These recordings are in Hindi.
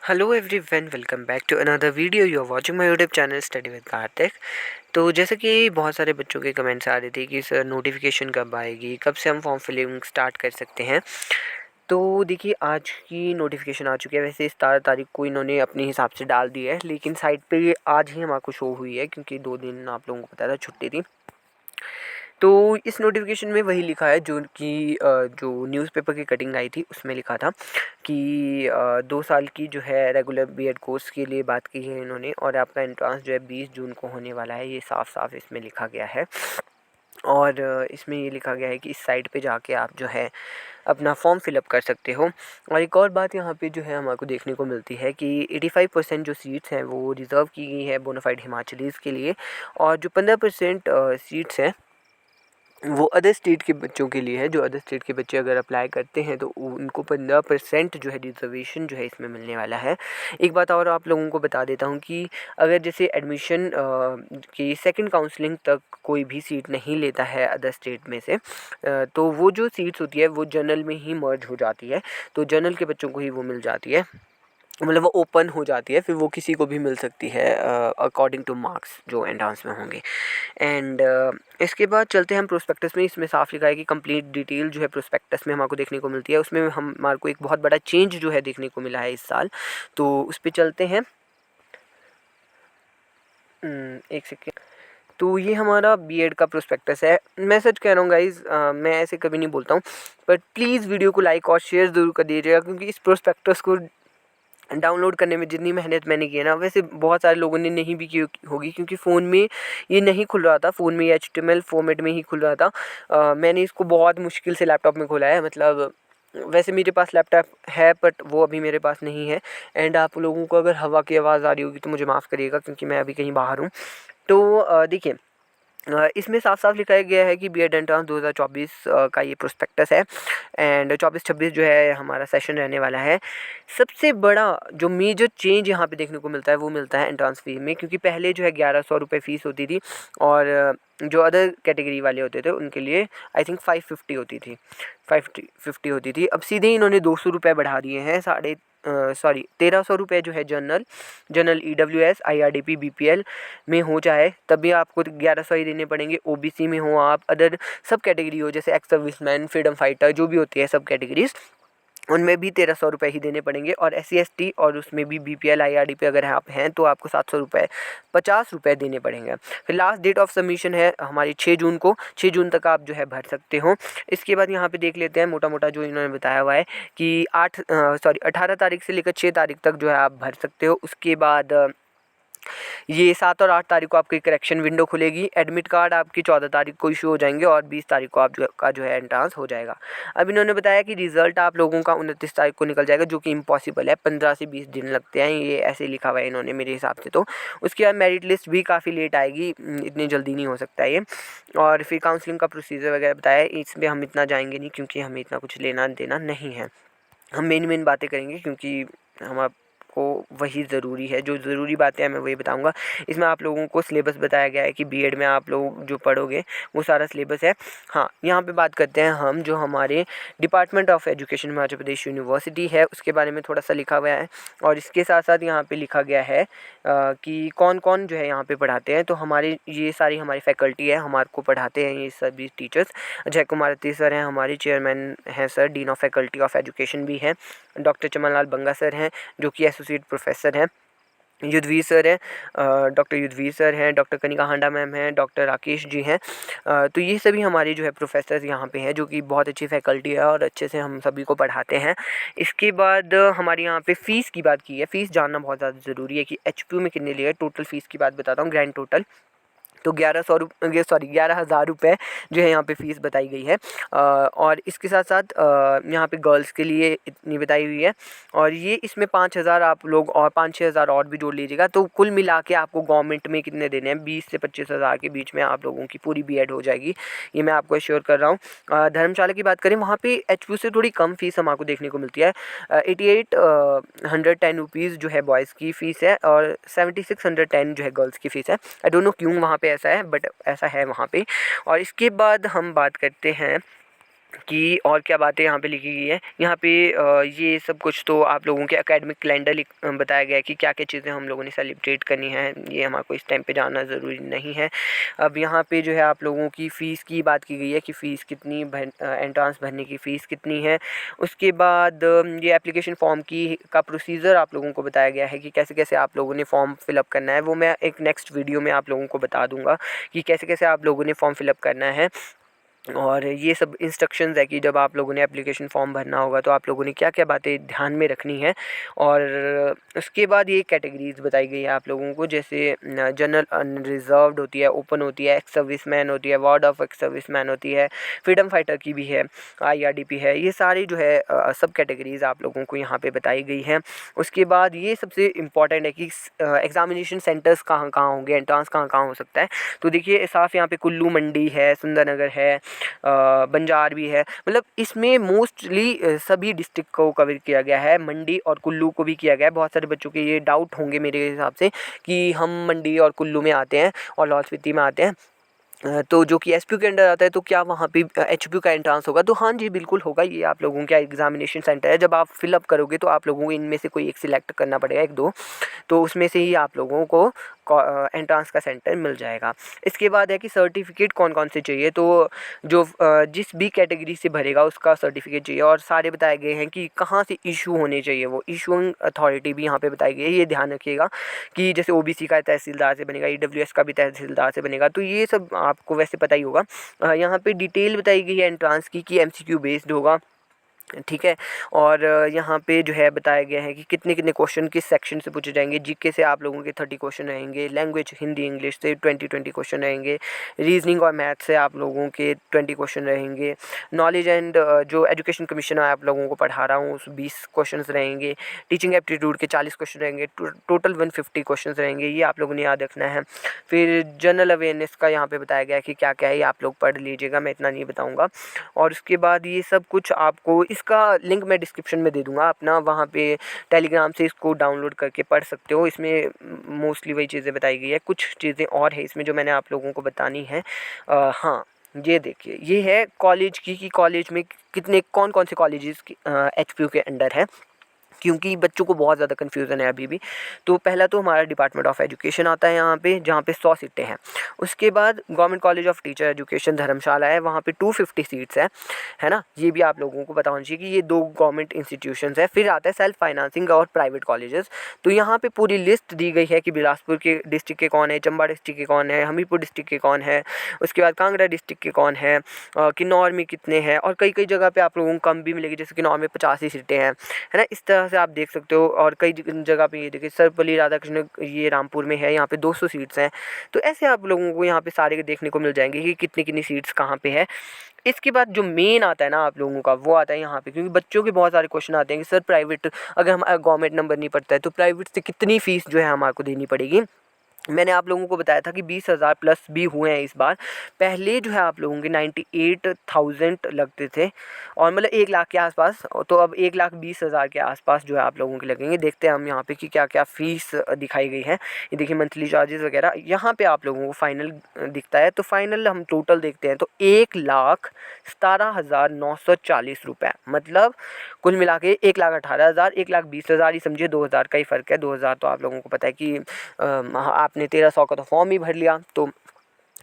Hello everyone, welcome back to another video. You are watching my YouTube channel study with Kartik. तो जैसे कि बहुत सारे बच्चों के कमेंट्स आ रहे थे कि सर नोटिफिकेशन कब आएगी, कब से हम फॉर्म फिलिंग स्टार्ट कर सकते हैं। तो देखिए, आज की नोटिफिकेशन आ चुकी है। वैसे 17 तारीख को इन्होंने अपने हिसाब से डाल दिया है, लेकिन साइट पे ये आज ही हमारे को शो हुई है, क्योंकि 2 दिन आप लोगों को पता था छुट्टी थी। तो इस नोटिफिकेशन में वही लिखा है जो कि जो न्यूज़पेपर की कटिंग आई थी उसमें लिखा था कि 2 साल की जो है रेगुलर बीएड कोर्स के लिए बात की है इन्होंने, और आपका एंट्रेंस जो है 20 जून को होने वाला है। ये साफ साफ इसमें लिखा गया है। और इसमें ये लिखा गया है कि इस साइट पे जाके आप जो है अपना फॉर्म फिलअप कर सकते हो। और एक और बात यहाँ पे जो है हमारे को देखने को मिलती है कि 85% जो सीट्स हैं वो रिज़र्व की गई है बोनाफाइड हिमाचलीज़ के लिए, और जो 15% सीट्स हैं वो अदर स्टेट के बच्चों के लिए है। जो अदर स्टेट के बच्चे अगर अप्लाई करते हैं तो उनको 15% जो है रिजर्वेशन जो है इसमें मिलने वाला है। एक बात और आप लोगों को बता देता हूँ कि अगर जैसे एडमिशन की सेकंड काउंसलिंग तक कोई भी सीट नहीं लेता है अदर स्टेट में से, तो वो जो सीट्स होती है वो जनरल में ही मर्ज हो जाती है। तो जनरल के बच्चों को ही वो मिल जाती है, मतलब वो ओपन हो जाती है, फिर वो किसी को भी मिल सकती है अकॉर्डिंग टू मार्क्स जो एंट्रेंस में होंगे। एंड इसके बाद चलते हैं हम प्रोस्पेक्टस में। इसमें साफ लिखा है कि कंप्लीट डिटेल जो है प्रोस्पेक्टस में हमारे को देखने को मिलती है। उसमें हम हमारे को एक बहुत बड़ा चेंज जो है देखने को मिला है इस साल, तो उस पर चलते हैं। एक सेकेंड। तो ये हमारा बीएड का प्रोस्पेक्टस है। मैं सच कह रहा हूँ गाइज़, मैं ऐसे कभी नहीं बोलता हूँ, बट प्लीज़ वीडियो को लाइक और शेयर ज़रूर कर दीजिएगा, क्योंकि इस प्रोस्पेक्टस को डाउनलोड करने में जितनी मेहनत मैंने की है ना, वैसे बहुत सारे लोगों ने नहीं भी की होगी, क्योंकि फ़ोन में ये नहीं खुल रहा था। फ़ोन में ये HTML फॉर्मेट में ही खुल रहा था। मैंने इसको बहुत मुश्किल से लैपटॉप में खोला है। मतलब वैसे मेरे पास लैपटॉप है, बट वो अभी मेरे पास नहीं है। एंड आप लोगों को अगर हवा की आवाज़ आ रही होगी तो मुझे माफ़ करिएगा, क्योंकि मैं अभी कहीं बाहर हूँ। तो देखिए, इसमें साफ-साफ लिखा गया है कि बीएड एंट्रेंस 2024 का ये प्रोस्पेक्टस है। एंड 24-26 जो है हमारा सेशन रहने वाला है। सबसे बड़ा जो मेजर चेंज यहाँ पे देखने को मिलता है वो मिलता है एंट्रेंस फी में, क्योंकि पहले जो है 1100 रुपये फ़ीस होती थी, और जो अदर कैटेगरी वाले होते थे उनके लिए आई थिंक 550 होती थी, 550 होती थी। अब सीधे इन्होंने 200 रुपये बढ़ा दिए हैं। 1300 रुपये जो है जनरल EWS IRDP BPL में हो जाए तब भी आपको 1100 ही देने पड़ेंगे। OBC में हो आप, अदर सब कैटेगरी हो, जैसे एक्स सर्विसमैन, फ्रीडम फाइटर, जो भी होती है सब कैटेगरीज, उनमें भी 1300 रुपये ही देने पड़ेंगे। और SC ST और उसमें भी BPL IRDP अगर आप हैं तो आपको 700 रुपये 50 रुपये देने पड़ेंगे। फिर लास्ट डेट ऑफ सबमिशन है हमारी 6 जून को। 6 जून तक आप जो है भर सकते हो। इसके बाद यहाँ पे देख लेते हैं मोटा मोटा जो इन्होंने बताया हुआ है कि 18 तारीख से लेकर 6 तारीख तक जो है आप भर सकते हो। उसके बाद ये 7 और 8 तारीख को आपकी करेक्शन विंडो खुलेगी। एडमिट कार्ड आपकी 14 तारीख को इशू हो जाएंगे, और 20 तारीख को आपका जो है एंट्रेंस हो जाएगा। अब इन्होंने बताया कि रिजल्ट आप लोगों का 29 तारीख को निकल जाएगा, जो कि इम्पॉसिबल है। 15 से 20 दिन लगते हैं, ये ऐसे लिखा हुआ है इन्होंने मेरे हिसाब से। तो उसके बाद मेरिट लिस्ट भी काफ़ी लेट आएगी, इतनी जल्दी नहीं हो सकता ये। और फिर काउंसलिंग का प्रोसीजर वगैरह बताया, इसमें हम इतना जाएंगे नहीं, क्योंकि हमें इतना कुछ लेना देना नहीं है। हम मेन बातें करेंगे, क्योंकि हम आपको वही ज़रूरी है, जो ज़रूरी बातें हैं मैं वही बताऊंगा। इसमें आप लोगों को सिलेबस बताया गया है कि बीएड में आप लोग जो पढ़ोगे वो सारा सिलेबस है। हाँ, यहाँ पे बात करते हैं हम जो हमारे department of education Himachal Pradesh university है उसके बारे में थोड़ा सा लिखा हुआ है। और इसके साथ साथ यहाँ पे लिखा गया है कि कौन कौन जो है यहाँ पे पढ़ाते हैं। तो हमारे ये सारी हमारी फैकल्टी है, हमारे को पढ़ाते हैं ये सभी टीचर्स। अजय कुमार अत्ती सर हैं, हमारे चेयरमैन हैं sir, dean of faculty of education भी हैं। डॉक्टर चमन लाल बंगा सर हैं, जो कि एसोसिएट प्रोफेसर हैं। युद्धवीर सर हैं, डॉक्टर युद्धवीर सर हैं, डॉक्टर कनिका हांडा मैम हैं, डॉक्टर राकेश जी हैं। तो ये सभी हमारे जो है प्रोफेसर्स यहाँ पे हैं, जो कि बहुत अच्छी फैकल्टी है और अच्छे से हम सभी को पढ़ाते हैं। इसके बाद हमारे यहाँ पे फ़ीस की बात की है। फ़ीस जानना बहुत ज़्यादा ज़रूरी है कि HPU में कितनी ली है। टोटल फ़ीस की बात बताता हूँ, ग्रैंड टोटल तो 11,000 रुपये जो है यहाँ पे फ़ीस बताई गई है। और इसके साथ साथ यहाँ पे गर्ल्स के लिए इतनी बताई हुई है। और ये इसमें 5,000 आप लोग और 5-6 हज़ार और भी जोड़ लीजिएगा, तो कुल मिला के आपको गवर्नमेंट में कितने देने हैं, 20 से 25 हज़ार के बीच में आप लोगों की पूरी बीएड हो जाएगी। ये मैं आपको एश्योर कर रहा हूँ। धर्मशाला की बात करें, वहाँ पे HPU से थोड़ी कम फ़ीस हमको देखने को मिलती है। 8810 रुपीज़ जो है बॉयज़ की फ़ीस है, और 7610 जो है गर्ल्स की फ़ीस है। आई डोंट नो क्यों वहाँ पे ऐसा है, बट ऐसा है वहाँ पे। और इसके बाद हम बात करते हैं कि और क्या बातें यहाँ पे लिखी गई है। यहाँ पे ये सब कुछ तो आप लोगों के एकेडमिक कैलेंडर बताया गया है कि क्या क्या चीज़ें हम लोगों ने सेलिब्रेट करनी है। ये हमारे को इस टाइम पे जानना ज़रूरी नहीं है। अब यहाँ पे जो है आप लोगों की फ़ीस की बात की गई है कि फ़ीस कितनी एंट्रांस भरने की फ़ीस कितनी है। उसके बाद ये एप्लीकेशन फ़ॉर्म की का प्रोसीजर आप लोगों को बताया गया है कि कैसे कैसे आप लोगों ने फॉर्म फिलअप करना है। वो मैं एक नेक्स्ट वीडियो में आप लोगों को बता दूँगा कि कैसे कैसे आप लोगों ने फॉर्म फिलअप करना है। और ये सब इंस्ट्रक्शंस है कि जब आप लोगों ने एप्लीकेशन फॉर्म भरना होगा तो आप लोगों ने क्या क्या बातें ध्यान में रखनी है। और उसके बाद ये कैटेगरीज बताई गई है आप लोगों को, जैसे जनरल अनरिजर्व्ड होती है, ओपन होती है, एक्स सर्विसमैन होती है, वार्ड ऑफ एक्स सर्विसमैन होती है, फ्रीडम फाइटर की भी है, IRDP है। ये सारी जो है सब कैटेगरीज आप लोगों को यहाँ पे बताई गई हैं। उसके बाद ये सबसे इम्पॉर्टेंट है कि एग्ज़ामिनेशन सेंटर्स कहाँ कहाँ होंगे, एंट्रांस कहाँ कहाँ हो सकता है। तो देखिए साफ यहाँ पे कुल्लू मंडी है, सुंदरनगर है, बंजार भी है। मतलब इसमें मोस्टली सभी डिस्ट्रिक्ट को कवर किया गया है, मंडी और कुल्लू को भी किया गया है। बहुत सारे बच्चों के ये डाउट होंगे मेरे हिसाब से कि हम मंडी और कुल्लू में आते हैं और लाहौल स्पीति में आते हैं, तो जो कि SPU के अंडर आता है, तो क्या वहाँ पे HPU का एंट्रांस होगा? तो हाँ जी, बिल्कुल होगा। ये आप लोगों का एग्जामिनेशन सेंटर है। जब आप फिलअप करोगे तो आप लोगों को इनमें से कोई एक सिलेक्ट करना पड़ेगा, एक दो, तो उसमें से ही आप लोगों को एंट्रांस का सेंटर मिल जाएगा। इसके बाद है कि सर्टिफिकेट कौन कौन से चाहिए। तो जो जिस भी कैटेगरी से भरेगा उसका सर्टिफिकेट चाहिए, और सारे बताए गए हैं कि कहाँ से इशू होने चाहिए। वो इशूइंग अथॉरिटी भी यहाँ पे बताई गई है। ये ध्यान रखिएगा कि जैसे OBC का तहसीलदार से बनेगा, EWS का भी तहसीलदार से बनेगा। तो ये सब आपको वैसे पता ही होगा। यहाँ पे डिटेल बताई गई है एंट्रांस की कि MCQ बेस्ड होगा, ठीक है। और यहाँ पे जो है बताया गया है कि कितने कितने क्वेश्चन किस सेक्शन से पूछे जाएंगे। GK से आप लोगों के 30 क्वेश्चन रहेंगे, लैंग्वेज हिंदी इंग्लिश से 20 क्वेश्चन रहेंगे, रीजनिंग और मैथ से आप लोगों के 20 क्वेश्चन रहेंगे, नॉलेज एंड जो एजुकेशन कमीशन आप लोगों को पढ़ा रहा हूँ उस 20 क्वेश्चन रहेंगे, टीचिंग एप्टीट्यूड के 40 क्वेश्चन रहेंगे, टोटल 150 क्वेश्चन रहेंगे। ये आप लोगों ने याद रखना है। फिर जनरल अवेयरनेस का यहाँ पे बताया गया है कि क्या क्या है, ये आप लोग पढ़ लीजिएगा, मैं इतना नहीं बताऊँगा। और उसके बाद ये सब कुछ आपको, इसका लिंक मैं डिस्क्रिप्शन में दे दूँगा अपना, वहाँ पे टेलीग्राम से इसको डाउनलोड करके पढ़ सकते हो। इसमें मोस्टली वही चीज़ें बताई गई है, कुछ चीज़ें और है इसमें जो मैंने आप लोगों को बतानी है। हाँ, ये देखिए, ये है कॉलेज की कि कॉलेज में कितने कौन कौन से कॉलेजेस HPU के अंडर है, क्योंकि बच्चों को बहुत ज़्यादा कन्फ्यूज़न है अभी भी। तो पहला तो हमारा डिपार्टमेंट ऑफ एजुकेशन आता है यहाँ पे, जहाँ पे 100 सीटें हैं। उसके बाद government college of teacher education Dharamshala है, वहाँ पे 250 सीट्स है ना। ये भी आप लोगों को पता होना चाहिए कि ये 2 गवर्नमेंट इंस्टीट्यूशंस है। फिर आता है सेल्फ फाइनेंसिंग और प्राइवेट कॉलेजेस। तो यहाँ पे पूरी लिस्ट दी गई है कि बिलासपुर के डिस्ट्रिक्ट के कौन है, चंबा डिस्ट्रिक्ट के कौन है, हमीरपुर डिस्ट्रिक्ट के कौन है, उसके बाद कांगड़ा डिस्ट्रिक्ट के कौन है, किन्नौर में कितने हैं, और कई कई जगह पे आप लोगों को कम भी मिलेगी, जैसे किन्नौर में 85 सीटें हैं, है ना। इस तरह से आप देख सकते हो। और कई जगह पे ये देखिए सर्वपल्ली राधाकृष्ण ये रामपुर में है, यहाँ पे 200 सीट्स हैं। तो ऐसे आप लोगों को यहाँ पे सारे देखने को मिल जाएंगे कि कितनी कितनी सीट्स कहाँ पे है। इसके बाद जो मेन आता है ना आप लोगों का, वो आता है यहाँ पे, क्योंकि बच्चों के बहुत सारे क्वेश्चन आते हैं कि सर प्राइवेट, अगर हमारा गवर्नमेंट नंबर नहीं पड़ता है तो प्राइवेट से कितनी फ़ीस जो है हमारे को देनी पड़ेगी। मैंने आप लोगों को बताया था कि 20,000 प्लस भी हुए हैं इस बार। पहले जो है आप लोगों के 98,000 लगते थे, और मतलब 1 लाख के आसपास। तो अब 1,20,000 के आसपास जो है आप लोगों के लगेंगे। देखते हैं हम यहाँ पे कि क्या क्या फ़ीस दिखाई गई है। ये देखिए मंथली चार्जेस वगैरह यहाँ पे आप लोगों को फाइनल दिखता है। तो फाइनल हम टोटल देखते हैं तो 1,17,940 रुपये, मतलब कुल मिला के 1,18,000, 1,20,000 ही समझिए, 2,000 का ही फ़र्क है। 2,000 तो आप लोगों को पता है कि आपने 1300 का तो फॉर्म ही भर लिया, तो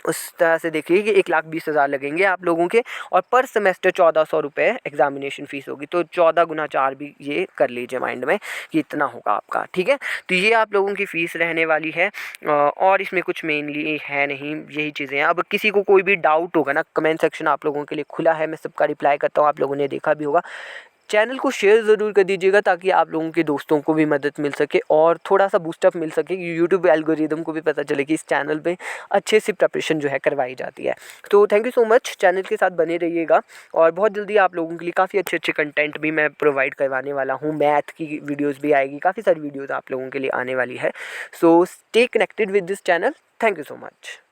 उस तरह से देखिए कि 1,20,000 लगेंगे आप लोगों के। और पर सेमेस्टर 1,400 रुपये एग्जामिनेशन फ़ीस होगी। तो 14 गुना 4 भी ये कर लीजिए माइंड में कि इतना होगा आपका, ठीक है। तो ये आप लोगों की फ़ीस रहने वाली है, और इसमें कुछ मेनली है नहीं, यही चीज़ें हैं। अब किसी को कोई भी डाउट होगा ना, कमेंट सेक्शन आप लोगों के लिए खुला है, मैं सबका रिप्लाई करता हूँ, आप लोगों ने देखा भी होगा। चैनल को शेयर ज़रूर कर दीजिएगा ताकि आप लोगों के दोस्तों को भी मदद मिल सके और थोड़ा सा बूस्टअप मिल सके, कि यूट्यूब एल्गोरिदम को भी पता चले कि इस चैनल पे अच्छे से प्रिपरेशन जो है करवाई जाती है। तो thank you so much, channel के साथ बने रहिएगा। और बहुत जल्दी आप लोगों के लिए काफ़ी अच्छे अच्छे कंटेंट भी मैं प्रोवाइड करवाने वाला हूँ। मैथ की वीडियोज़ भी आएगी, काफ़ी सारी वीडियोज़ आप लोगों के लिए आने वाली है। So stay connected with this channel. Thank you so much.